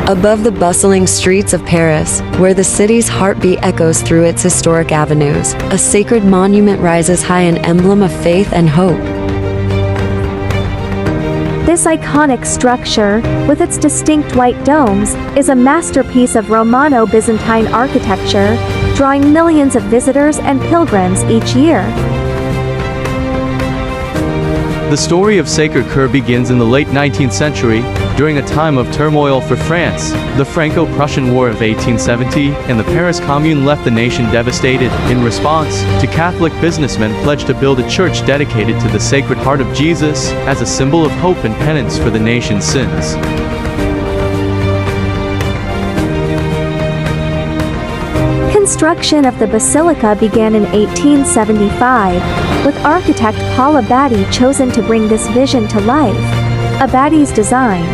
Above the bustling streets of Paris, where the city's heartbeat echoes through its historic avenues, a sacred monument rises high, an emblem of faith and hope. This iconic structure, with its distinct white domes, is a masterpiece of Romano-Byzantine architecture, drawing millions of visitors and pilgrims each year. The story of Sacré-Cœur begins in the late 19th century, during a time of turmoil for France. The Franco-Prussian War of 1870 and the Paris Commune left the nation devastated. In response, Catholic businessmen pledged to build a church dedicated to the Sacred Heart of Jesus, as a symbol of hope and penance for the nation's sins. Construction of the basilica began in 1875, with architect Paul Abadie chosen to bring this vision to life. Abadie's design,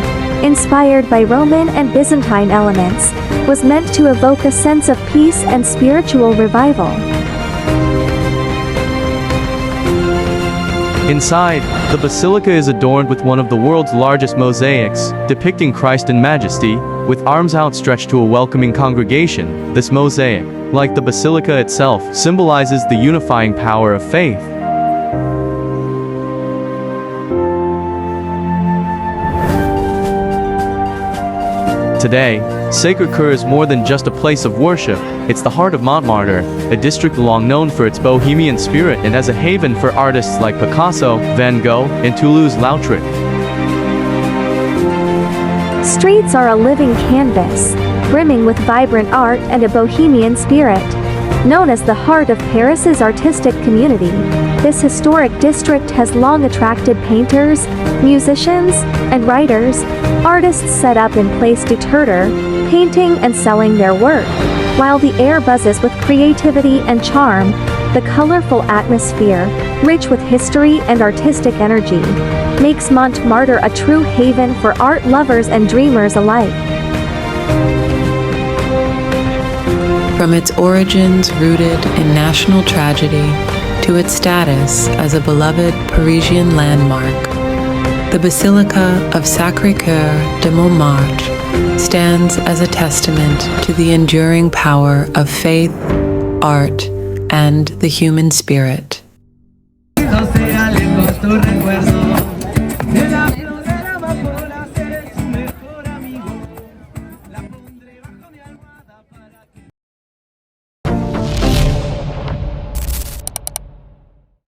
inspired by Roman and Byzantine elements, was meant to evoke a sense of peace and spiritual revival. Inside, the basilica is adorned with one of the world's largest mosaics, depicting Christ in majesty, with arms outstretched to a welcoming congregation. This mosaic, like the basilica itself, symbolizes the unifying power of faith. Today, Sacré-Cœur is more than just a place of worship. It's the heart of Montmartre, a district long known for its bohemian spirit and as a haven for artists like Picasso, Van Gogh, and Toulouse-Lautrec. Streets are a living canvas, brimming with vibrant art and a bohemian spirit. Known as the heart of Paris's artistic community, this historic district has long attracted painters, musicians, and writers. Artists set up in Place du Tertre, painting and selling their work. While the air buzzes with creativity and charm, the colorful atmosphere, rich with history and artistic energy, makes Montmartre a true haven for art lovers and dreamers alike. From its origins rooted in national tragedy to its status as a beloved Parisian landmark, the Basilica of Sacré-Cœur de Montmartre stands as a testament to the enduring power of faith, art, and the human spirit.